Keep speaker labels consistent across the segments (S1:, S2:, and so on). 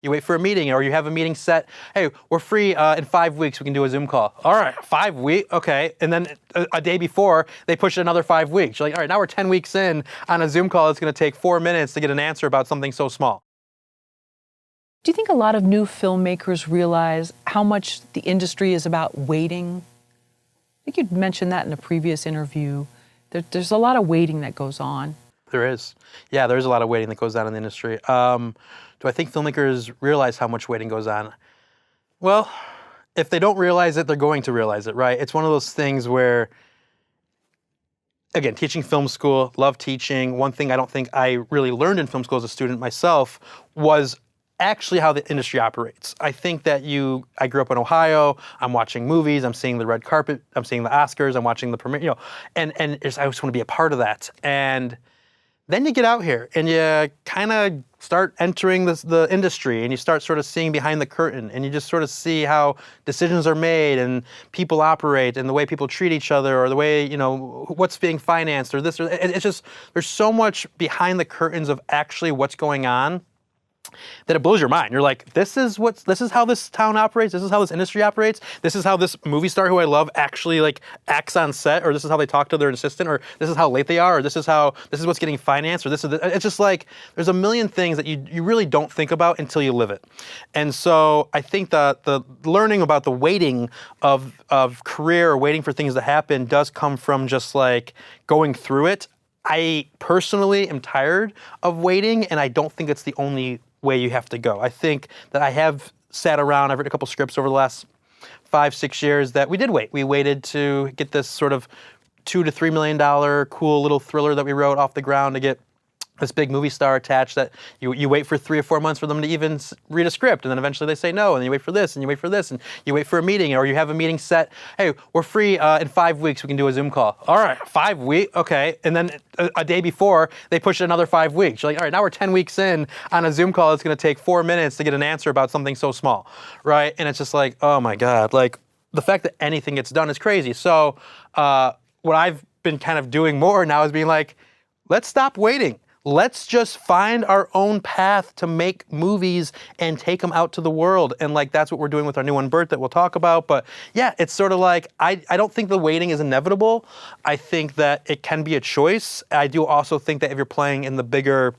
S1: You wait for a meeting, or you have a meeting set. Hey, we're free in 5 weeks. We can do a Zoom call. All right, 5 weeks, okay. And then a day before, they push it another 5 weeks. You're like, all right, now we're 10 weeks in on a Zoom call. It's going to take 4 minutes to get an answer about something so small.
S2: Do you think a lot of new filmmakers realize how much the industry is about waiting? I think you'd mentioned that in a previous interview. There's a lot of waiting that goes on.
S1: There is. Yeah, there is a lot of waiting that goes on in the industry. Do I think filmmakers realize how much waiting goes on? Well, if they don't realize it, they're going to realize it, right? It's one of those things where, again, teaching film school, love teaching. One thing I don't think I really learned in film school as a student myself was actually how the industry operates. I think that I grew up in Ohio, I'm watching movies, I'm seeing the red carpet, I'm seeing the Oscars, I'm watching the premiere, and I just want to be a part of that. And then you get out here and you kind of start entering the industry, and you start sort of seeing behind the curtain, and you just sort of see how decisions are made and people operate and the way people treat each other, or the way, what's being financed, or this, or it's just, there's so much behind the curtains of actually what's going on that it blows your mind. You're like, this is how this town operates, this is how this industry operates, this is how this movie star who I love actually acts on set, or this is how they talk to their assistant, or this is how late they are, or this is what's getting financed, or it's just like, there's a million things that you really don't think about until you live it. And so I think that the learning about the waiting of career, or waiting for things to happen, does come from just like going through it. I personally am tired of waiting, and I don't think it's the only way you have to go. I think that I have sat around, I've written a couple scripts over the last 5-6 years that we did wait. We waited to get this sort of $2 to $3 million cool little thriller that we wrote off the ground to get this big movie star attached, that you wait for 3 or 4 months for them to even read a script, and then eventually they say no, and then you wait for this, and you wait for this, and you wait for a meeting, or you have a meeting set. Hey, we're free in 5 weeks. We can do a Zoom call. All right, 5 weeks, okay. And then a day before, they push it another 5 weeks. You're like, all right, now we're 10 weeks in on a Zoom call. It's going to take 4 minutes to get an answer about something so small, right? And it's just like, oh my God, like the fact that anything gets done is crazy. So what I've been kind of doing more now is being like, let's stop waiting. Let's just find our own path to make movies and take them out to the world. And that's what we're doing with our new one, Burt, that we'll talk about. But yeah, it's sort of like, I don't think the waiting is inevitable. I think that it can be a choice. I do also think that if you're playing in the bigger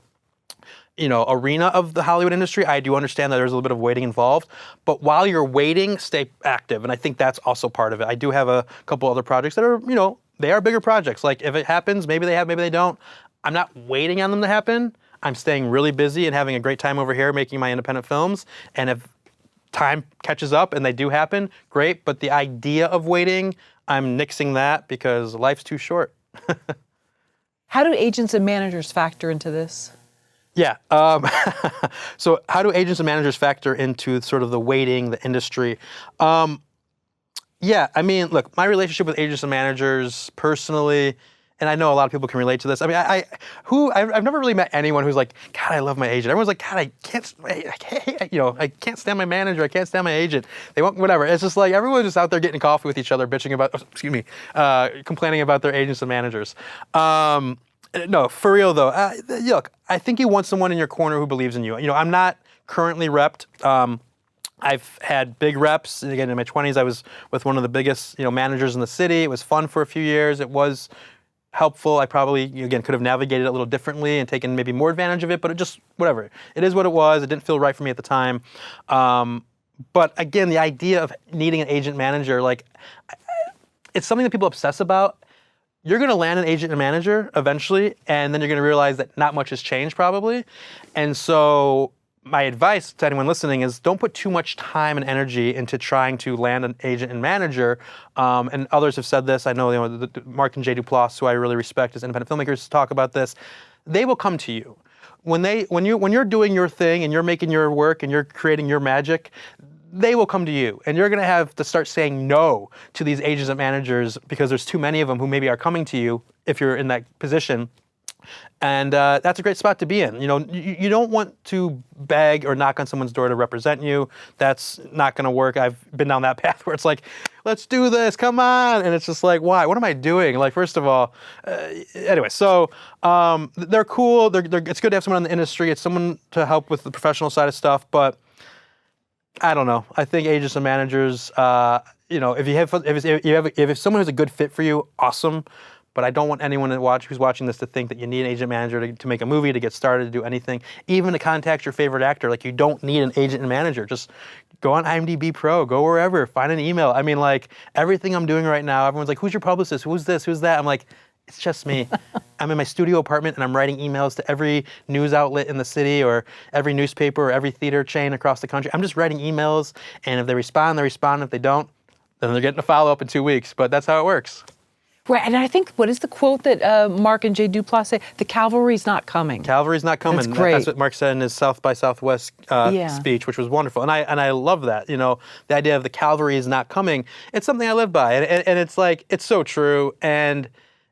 S1: arena of the Hollywood industry, I do understand that there's a little bit of waiting involved. But while you're waiting, stay active. And I think that's also part of it. I do have a couple other projects that are, they are bigger projects. Like if it happens, maybe they have, maybe they don't. I'm not waiting on them to happen. I'm staying really busy and having a great time over here making my independent films. And if time catches up and they do happen, great. But the idea of waiting, I'm nixing that because life's too short.
S2: How do agents and managers factor into this?
S1: Yeah. So how do agents and managers factor into sort of the waiting, the industry? Yeah, I mean, look, my relationship with agents and managers personally, and I know a lot of people can relate to this. I mean, I've never really met anyone who's like, God, I love my agent. Everyone's like, God, I can't stand my manager. I can't stand my agent. They want whatever. It's just like everyone's just out there getting coffee with each other, bitching about, complaining about their agents and managers. No, for real though. Look, I think you want someone in your corner who believes in you. I'm not currently repped. I've had big reps. Again, in my 20s, I was with one of the biggest, managers in the city. It was fun for a few years. It was helpful. I probably, again, could have navigated it a little differently and taken maybe more advantage of it, but it just, whatever. It is what it was. It didn't feel right for me at the time. But again, the idea of needing an agent manager, it's something that people obsess about. You're going to land an agent and manager eventually, and then you're going to realize that not much has changed probably. And so my advice to anyone listening is don't put too much time and energy into trying to land an agent and manager. And others have said this. I know, Mark and Jay Duplass, who I really respect as independent filmmakers, talk about this. They will come to you. When you're doing your thing and you're making your work and you're creating your magic, they will come to you. And you're going to have to start saying no to these agents and managers because there's too many of them who maybe are coming to you if you're in that position. And that's a great spot to be in. You don't want to beg or knock on someone's door to represent you. That's not going to work. I've been down that path where it's like, let's do this, come on. And it's just like, why? What am I doing? First of all, anyway, so they're cool. It's good to have someone in the industry. It's someone to help with the professional side of stuff. But I don't know. I think agents and managers, if someone who's a good fit for you, awesome. But I don't want anyone who's watching this to think that you need an agent manager to make a movie, to get started, to do anything, even to contact your favorite actor. Like, you don't need an agent and manager. Just go on IMDb Pro, go wherever, find an email. I mean, like, everything I'm doing right now, everyone's like, who's your publicist? Who's this? Who's that? I'm like, it's just me. I'm in my studio apartment and I'm writing emails to every news outlet in the city or every newspaper or every theater chain across the country. I'm just writing emails, and if they respond, they respond. If they don't, then they're getting a follow-up in 2 weeks. But that's how it works.
S2: Right, and I think, what is the quote that Mark and Jay Duplass say? The cavalry's not coming.
S1: Cavalry's not coming.
S2: That's great.
S1: That's what Mark said in his South by Southwest speech, which was wonderful. And I love that. You know, the idea of the cavalry is not coming. It's something I live by, and it's like, it's so true. And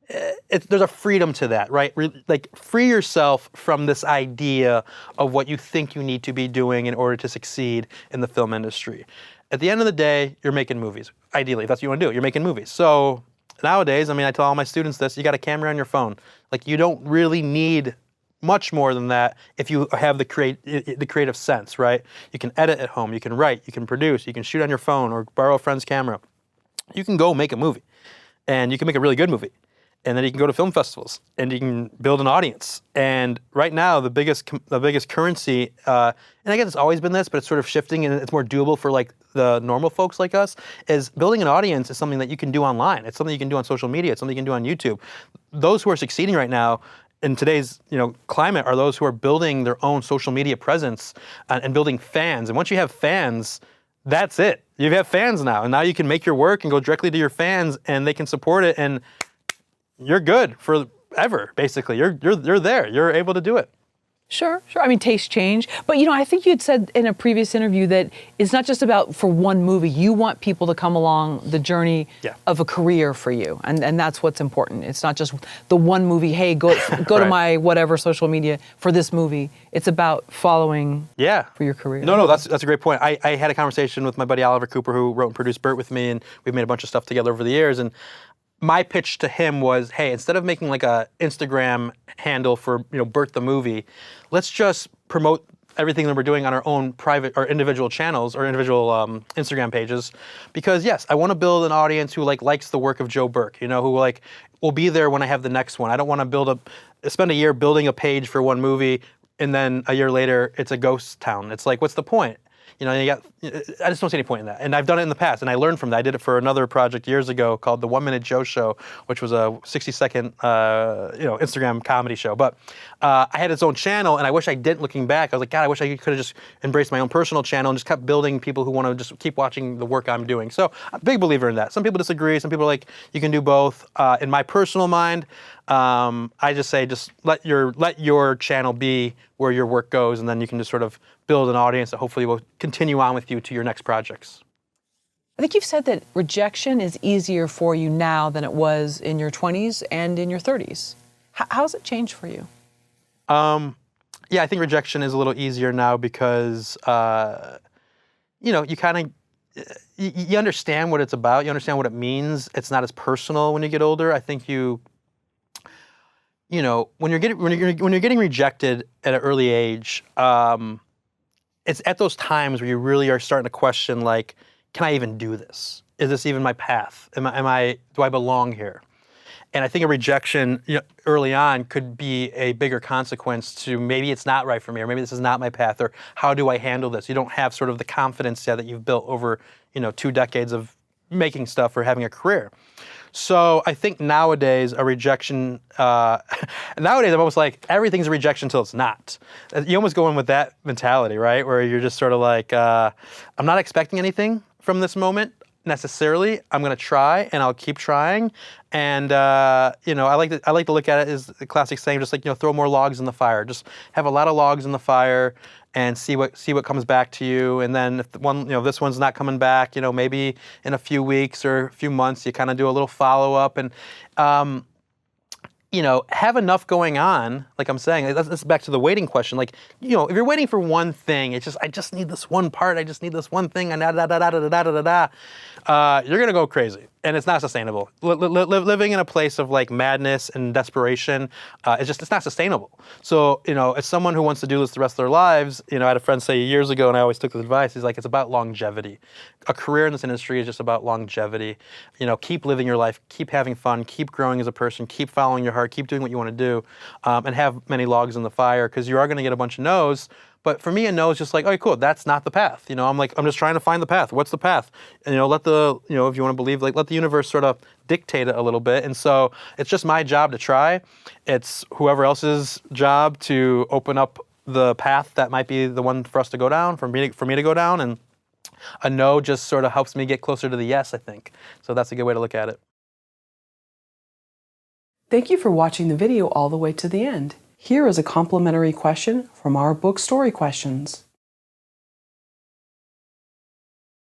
S1: there's a freedom to that, right? Like, free yourself from this idea of what you think you need to be doing in order to succeed in the film industry. At the end of the day, you're making movies. Ideally, if that's what you want to do, you're making movies. So nowadays, I mean, I tell all my students this, you got a camera on your phone. Like, you don't really need much more than that if you have the creative sense, right? You can edit at home, you can write, you can produce, you can shoot on your phone or borrow a friend's camera. You can go make a movie, and you can make a really good movie. And then you can go to film festivals, and you can build an audience. And right now, the biggest currency, and I guess it's always been this, but it's sort of shifting, and it's more doable for like the normal folks like us, is building an audience is something that you can do online. It's something you can do on social media. It's something you can do on YouTube. Those who are succeeding right now in today's climate are those who are building their own social media presence and building fans. And once you have fans, that's it. You have fans now, and now you can make your work and go directly to your fans, and they can support it, and you're good forever, basically. You're there. You're able to do it.
S2: Sure. I mean, tastes change. But, I think you had said in a previous interview that it's not just about for one movie. You want people to come along the journey of a career for you. And that's what's important. It's not just the one movie, hey, go right. to my whatever social media for this movie. It's about following for your career.
S1: No, that's a great point. I had a conversation with my buddy Oliver Cooper, who wrote and produced Burt with me, and we've made a bunch of stuff together over the years. And my pitch to him was, hey, instead of making like a Instagram handle for Burt the movie, let's just promote everything that we're doing on our own private or individual channels or individual Instagram pages. Because yes, I want to build an audience who likes the work of Joe Burke, who will be there when I have the next one. I don't want to spend a year building a page for one movie, and then a year later it's a ghost town. It's like, what's the point? I just don't see any point in that. And I've done it in the past, and I learned from that. I did it for another project years ago called The 1 Minute Joe Show, which was a 60-second, Instagram comedy show. But I had its own channel, and I wish I didn't. Looking back, I was like, God, I wish I could have just embraced my own personal channel and just kept building people who want to just keep watching the work I'm doing. So I'm a big believer in that. Some people disagree. Some people are like, you can do both. In my personal mind, I just say, just let your channel be where your work goes, and then you can just sort of build an audience that hopefully will continue on with you to your next projects.
S2: I think you've said that rejection is easier for you now than it was in your 20s and in your 30s. How has it changed for you?
S1: I think rejection is a little easier now because, you kind of, you understand what it's about. You understand what it means. It's not as personal when you get older. I think when you're getting rejected at an early age, it's at those times where you really are starting to question, like, can I even do this? Is this even my path? Do I belong here? And I think a rejection early on could be a bigger consequence to maybe it's not right for me, or maybe this is not my path, or how do I handle this? You don't have sort of the confidence that you've built over 2 decades of making stuff or having a career. So I think nowadays a rejection, nowadays I'm almost like everything's a rejection until it's not. You almost go in with that mentality, right? Where you're just sort of like, I'm not expecting anything from this moment necessarily. I'm going to try, and I'll keep trying. And I like to look at it as the classic saying, just like throw more logs in the fire. Just have a lot of logs in the fire and see what comes back to you. And then if this one's not coming back, maybe in a few weeks or a few months, you kind of do a little follow up and have enough going on. Like I'm saying, that's back to the waiting question. Like, if you're waiting for one thing, it's just, I just need this one part, I just need this one thing, and you're gonna go crazy. and it's not sustainable. Living in a place of like madness and desperation, it's not sustainable. So, as someone who wants to do this the rest of their lives, I had a friend say years ago, and I always took this advice, he's like, it's about longevity. A career in this industry is just about longevity. Keep living your life, keep having fun, keep growing as a person, keep following your heart, keep doing what you want to do, and have many logs in the fire, because you are going to get a bunch of no's. But for me, a no is just like, okay, cool, that's not the path. I'm just trying to find the path. What's the path? And let if you want to believe, like, let the universe sort of dictate it a little bit. And so it's just my job to try. It's whoever else's job to open up the path that might be the one for us to go down, for me to go down. And a no just sort of helps me get closer to the yes, I think. So that's a good way to look at it.
S3: Thank you for watching the video all the way to the end. Here is a complimentary question from our book Story Questions.